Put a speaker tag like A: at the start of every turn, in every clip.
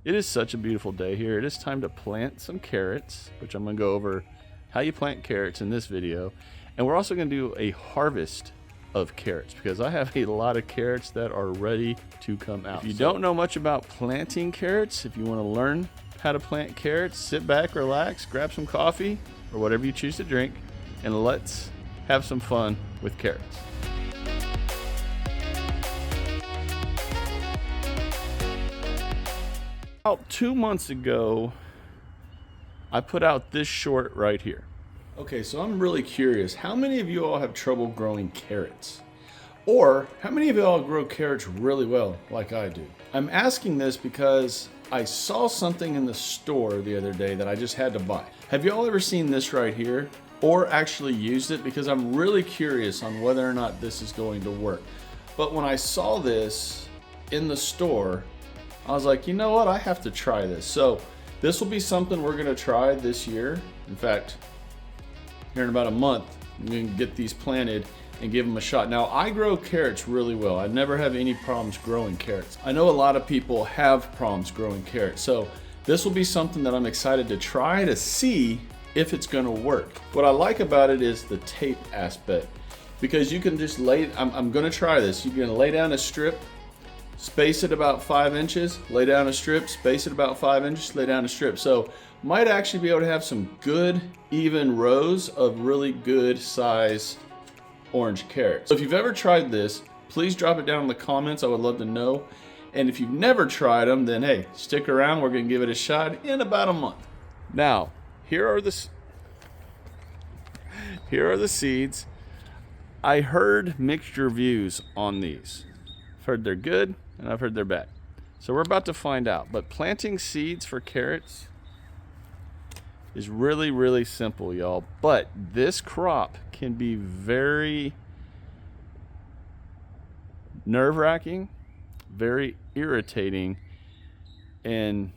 A: It is such a beautiful day here. It is time to plant some carrots, which I'm going to go over how you plant carrots in this video. And we're also going to do a harvest of carrots because I have a lot of carrots that are ready to come out. If you don't know much about planting carrots, if you want to learn how to plant carrots, sit back, relax, grab some coffee or whatever you choose to drink, and let's have some fun with carrots. About 2 months ago, I put out this short right here. Okay, so I'm really curious, how many of you all have trouble growing carrots? Or how many of you all grow carrots really well, like I do? I'm asking this because I saw something in the store the other day that I just had to buy. Have you all ever seen this right here? Or actually used it? Because I'm really curious on whether or not this is going to work. But when I saw this in the store, I was like, you know what, I have to try this. So this will be something we're gonna try this year. In fact, here in about a month, I'm gonna get these planted and give them a shot. Now, I grow carrots really well. I never have any problems growing carrots. I know a lot of people have problems growing carrots. So this will be something that I'm excited to try to see if it's gonna work. What I like about it is the tape aspect, because you can just I'm gonna try this. You're gonna lay down a strip, space it about 5 inches, lay down a strip, space it about 5 inches, lay down a strip. So might actually be able to have some good even rows of really good size orange carrots. So if you've ever tried this, please drop it down in the comments. I would love to know. And if you've never tried them, then hey, stick around. We're gonna give it a shot in about a month. Now, here are the seeds. I heard mixed reviews on these. I've heard they're good and I've heard they're bad. So we're about to find out. But planting seeds for carrots is really, really simple, y'all. But this crop can be very nerve-wracking, very irritating, and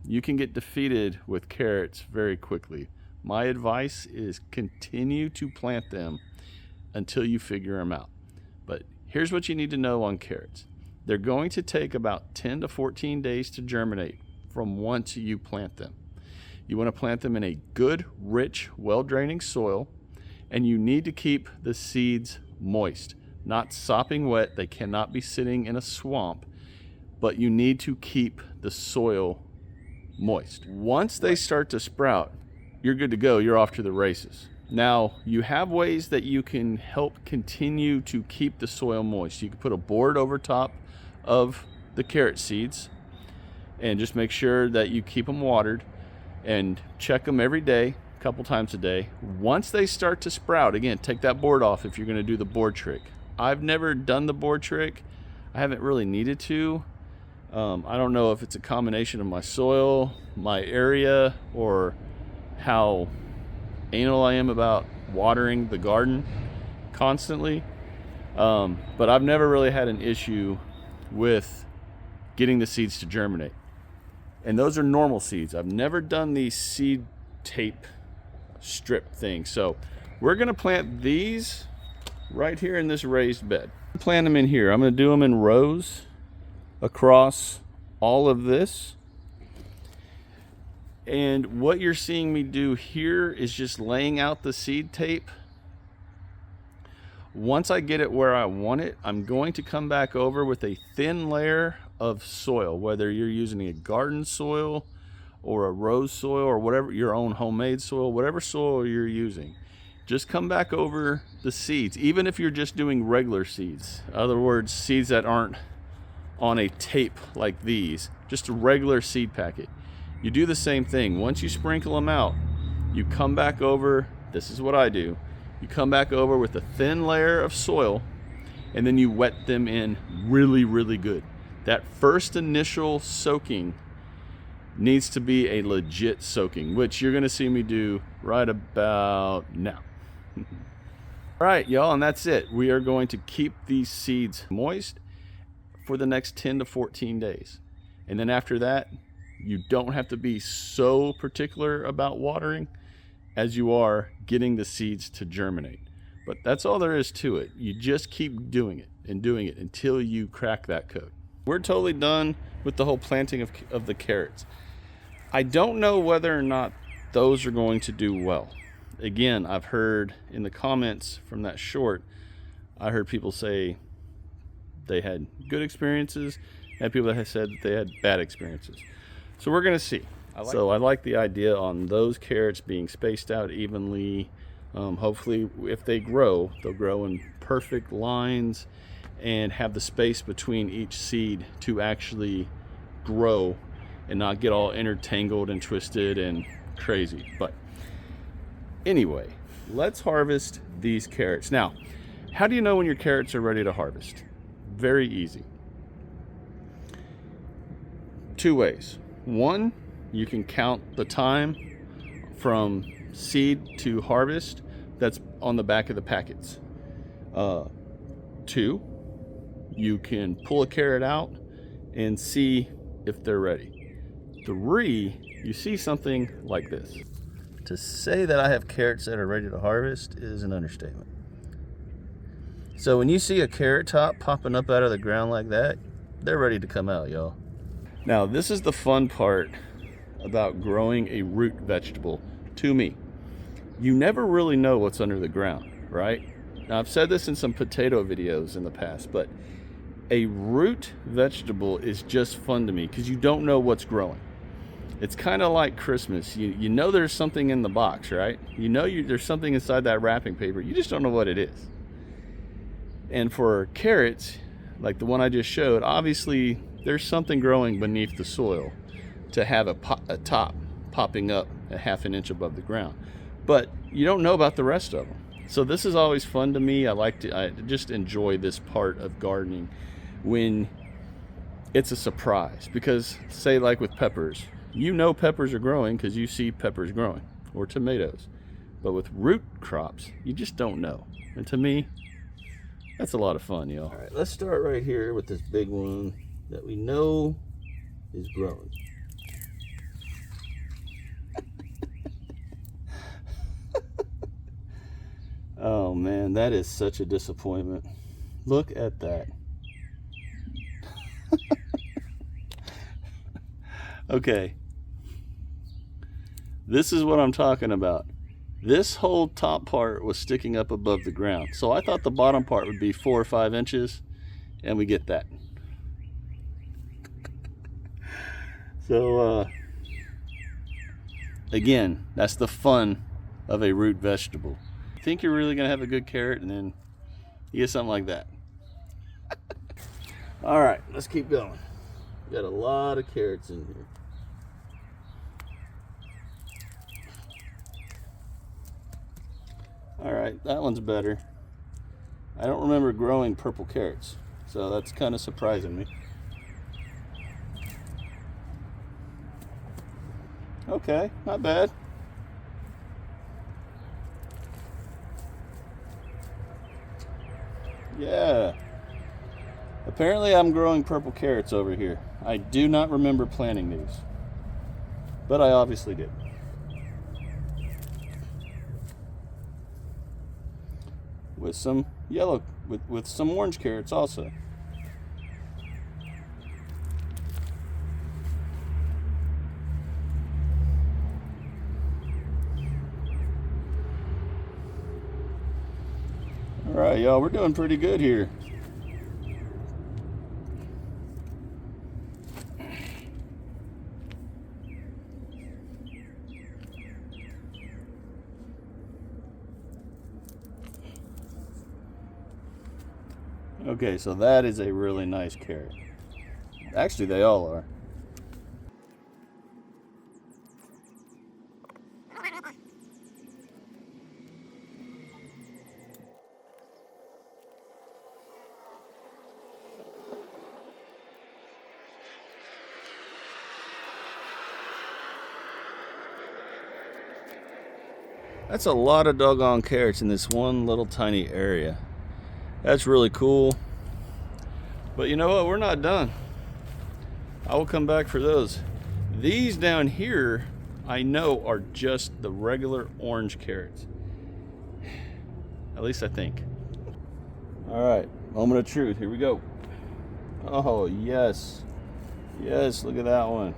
A: you can get defeated with carrots very quickly. My advice is continue to plant them until you figure them out. But here's what you need to know on carrots. They're going to take about 10 to 14 days to germinate from once you plant them. You want to plant them in a good, rich, well-draining soil, and you need to keep the seeds moist, not sopping wet. They cannot be sitting in a swamp, but you need to keep the soil moist. Once they start to sprout, you're good to go. You're off to the races. Now, you have ways that you can help continue to keep the soil moist. You can put a board over top of the carrot seeds and just make sure that you keep them watered and check them every day, a couple times a day. Once they start to sprout, again, take that board off if you're going to do the board trick. I've never done the board trick. I haven't really needed to. I don't know if it's a combination of my soil, my area, or how anal I am about watering the garden constantly. But I've never really had an issue with getting the seeds to germinate. And those are normal seeds. I've never done the seed tape strip thing. So we're gonna plant these right here in this raised bed. Plant them in here. I'm gonna do them in rows across all of this. And what you're seeing me do here is just laying out the seed tape. Once I get it where I want it, I'm going to come back over with a thin layer of soil, whether you're using a garden soil or a rose soil or whatever, your own homemade soil, whatever soil you're using. Just come back over the seeds, even if you're just doing regular seeds. In other words, seeds that aren't on a tape like these, just a regular seed packet. You do the same thing. Once you sprinkle them out, you come back over, this is what I do, you come back over with a thin layer of soil, and then you wet them in really, really good. That first initial soaking needs to be a legit soaking, which you're gonna see me do right about now. All right, y'all, and that's it. We are going to keep these seeds moist for the next 10 to 14 days. And then after that, you don't have to be so particular about watering as you are getting the seeds to germinate. But that's all there is to it. You just keep doing it and doing it until you crack that code. We're totally done with the whole planting of the carrots. I don't know whether or not those are going to do well. Again, I've heard in the comments from that short, I heard people say they had good experiences and people that have said that they had bad experiences. So we're going to see. I like the idea on those carrots being spaced out evenly. Hopefully, if they grow, they'll grow in perfect lines and have the space between each seed to actually grow and not get all intertangled and twisted and crazy. But anyway, let's harvest these carrots. Now, how do you know when your carrots are ready to harvest? Very easy. 2 ways. One, you can count the time from seed to harvest that's on the back of the packets. 2, you can pull a carrot out and see if they're ready. 3, you see something like this. To say that I have carrots that are ready to harvest is an understatement. So when you see a carrot top popping up out of the ground like that, they're ready to come out, y'all. Now, this is the fun part about growing a root vegetable to me. You never really know what's under the ground, right? Now, I've said this in some potato videos in the past, but a root vegetable is just fun to me because you don't know what's growing. It's kind of like Christmas. You know there's something in the box, right? You know there's something inside that wrapping paper. You just don't know what it is. And for carrots, like the one I just showed, obviously there's something growing beneath the soil to have a top popping up a ½ inch above the ground. But you don't know about the rest of them. So this is always fun to me. I just enjoy this part of gardening when it's a surprise. Because say like with peppers, you know peppers are growing because you see peppers growing, or tomatoes. But with root crops, you just don't know. And to me, that's a lot of fun, y'all. All right, let's start right here with this big one that we know is growing. Oh man, that is such a disappointment. Look at that. Okay. This is what I'm talking about. This whole top part was sticking up above the ground. So I thought the bottom part would be 4 or 5 inches, and we get that. So, again, that's the fun of a root vegetable. You think you're really going to have a good carrot, and then you get something like that. All right, let's keep going. We got a lot of carrots in here. All right, that one's better. I don't remember growing purple carrots, so that's kind of surprising me. Okay, not bad. Yeah. Apparently I'm growing purple carrots over here. I do not remember planting these, but I obviously did. With some yellow, with some orange carrots also. All right, y'all, we're doing pretty good here. Okay, so that is a really nice carrot. Actually, they all are. That's a lot of doggone carrots in this one little tiny area. That's really cool. But you know what? We're not done. I will come back for those. These down here, I know, are just the regular orange carrots. At least I think. All right, moment of truth. Here we go. Oh, yes. Yes, look at that one.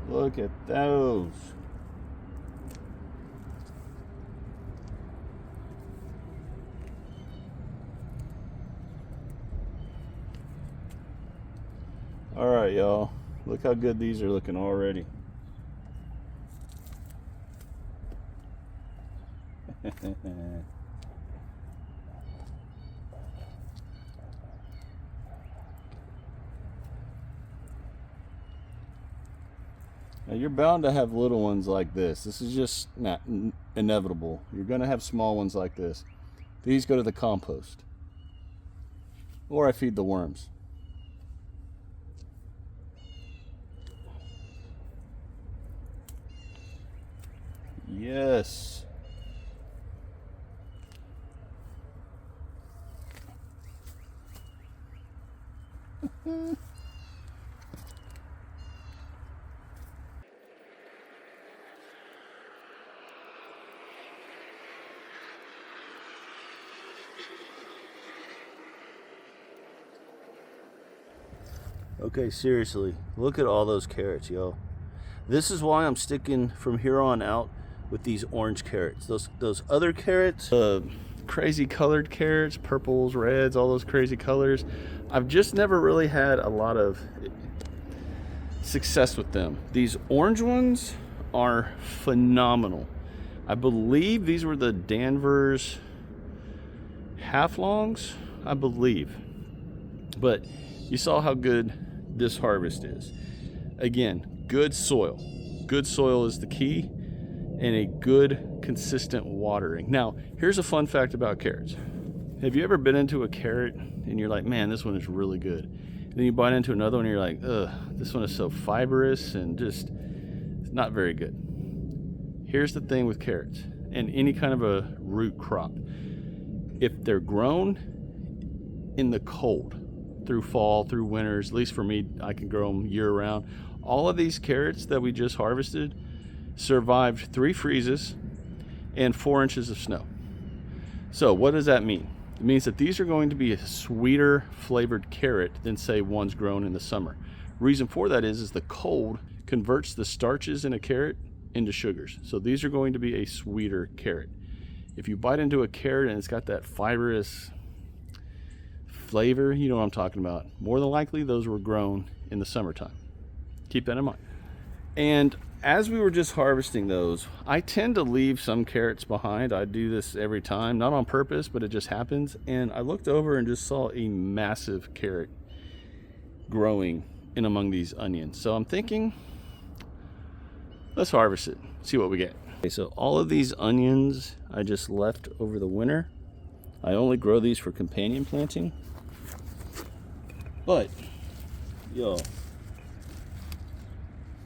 A: Look at those. All right, y'all. Look how good these are looking already. Now you're bound to have little ones like this. This is just not inevitable. You're going to have small ones like this. These go to the compost. Or I feed the worms. Yes. Okay, seriously, look at all those carrots, yo. This is why I'm sticking from here on out with these orange carrots. Those other carrots, crazy colored carrots, purples, reds, all those crazy colors, I've just never really had a lot of success with them. These orange ones are phenomenal. I believe these were the Danvers half longs, I believe. But you saw how good this harvest is. Again, good soil. Good soil is the key, and a good consistent watering. Now, here's a fun fact about carrots. Have you ever been into a carrot and you're like, man, this one is really good. And then you bite into another one and you're like, ugh, this one is so fibrous and just it's not very good. Here's the thing with carrots and any kind of a root crop. If they're grown in the cold, through fall, through winters, at least for me, I can grow them year round. All of these carrots that we just harvested survived 3 freezes and 4 inches of snow. So what does that mean? It means that these are going to be a sweeter flavored carrot than say ones grown in the summer. Reason for that is the cold converts the starches in a carrot into sugars. So these are going to be a sweeter carrot. If you bite into a carrot and it's got that fibrous flavor, you know what I'm talking about. More than likely those were grown in the summertime. Keep that in mind. And as we were just harvesting those, I tend to leave some carrots behind. I do this every time, not on purpose, but it just happens. And I looked over and just saw a massive carrot growing in among these onions. So I'm thinking, let's harvest it, see what we get. Okay, so all of these onions I just left over the winter. I only grow these for companion planting. But, yo,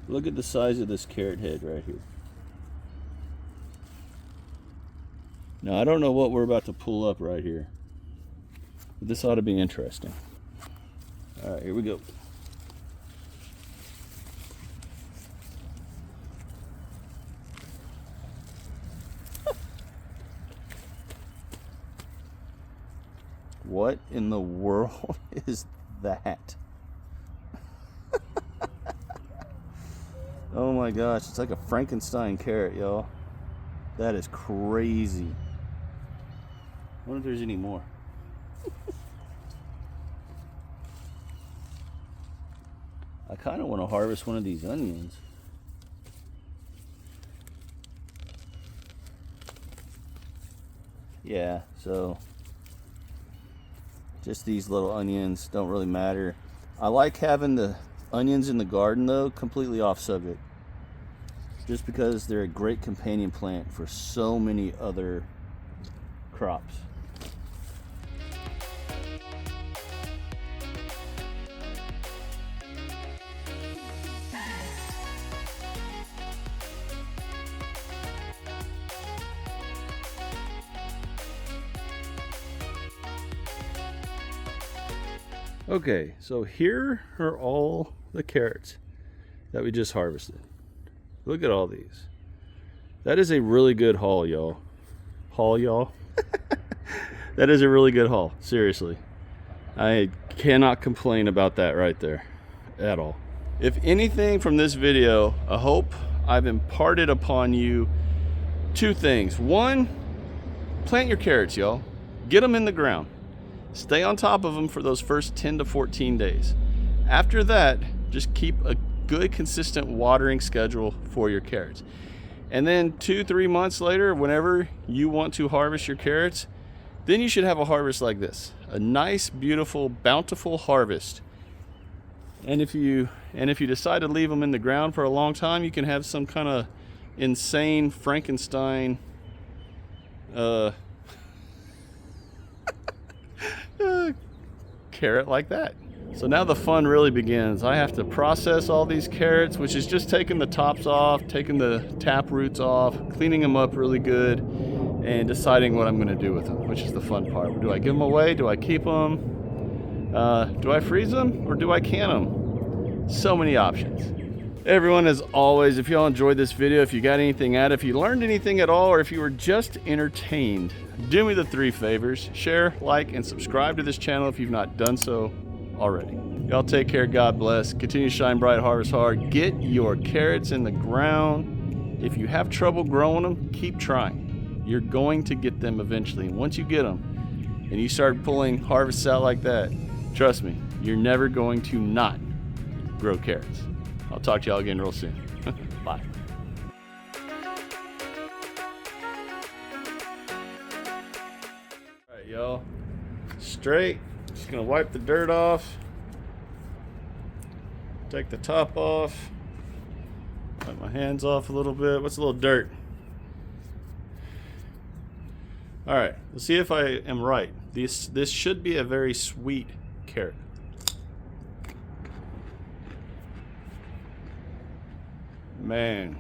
A: look at the size of this carrot head right here. Now, I don't know what we're about to pull up right here, but this ought to be interesting. All right, here we go. What in the world is that? Oh my gosh, it's like a Frankenstein carrot, y'all. That is crazy. I wonder if there's any more. I kind of want to harvest one of these onions. Yeah, so just these little onions don't really matter. I like having the onions in the garden though, completely off subject. Just because they're a great companion plant for so many other crops. Okay, so here are all the carrots that we just harvested. Look at all these. That is a really good haul, y'all. haul, y'all. That is a really good haul, seriously. I cannot complain about that right there at all. If anything from this video, I hope I've imparted upon you two things. One, plant your carrots, y'all. Get them in the ground. Stay on top of them for those first 10 to 14 days. After that, just keep a good, consistent watering schedule for your carrots. And then 2-3 months later, whenever you want to harvest your carrots, then you should have a harvest like this. A nice, beautiful, bountiful harvest. And if you decide to leave them in the ground for a long time, you can have some kind of insane Frankenstein carrot like that. So now the fun really begins. I have to process all these carrots, which is just taking the tops off, taking the tap roots off, cleaning them up really good, and deciding what I'm going to do with them, which is the fun part. Do I give them away? Do I keep them? Do I freeze them or do I can them? So many options. Everyone, as always, if y'all enjoyed this video, if you got anything out, if you learned anything at all, or if you were just entertained, do me the 3 favors: share, like, and subscribe to this channel if you've not done so already. Y'all take care. God bless. Continue to shine bright, harvest hard. Get your carrots in the ground. If you have trouble growing them, keep trying. You're going to get them eventually. And once you get them and you start pulling harvests out like that, trust me, you're never going to not grow carrots. I'll talk to y'all again real soon. Bye. All right, y'all. Straight. Just gonna wipe the dirt off. Take the top off. Wipe my hands off a little bit. What's a little dirt? All right, let's see if I am right. This should be a very sweet carrot. Man.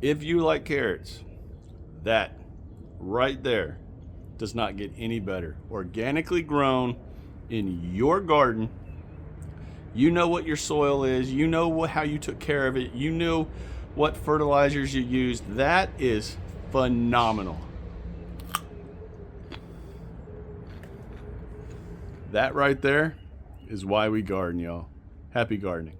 A: If you like carrots, that right there does not get any better. Organically grown in your garden. You know what your soil is. You know how you took care of it. You know what fertilizers you used. That is phenomenal. That right there is why we garden, y'all. Happy gardening.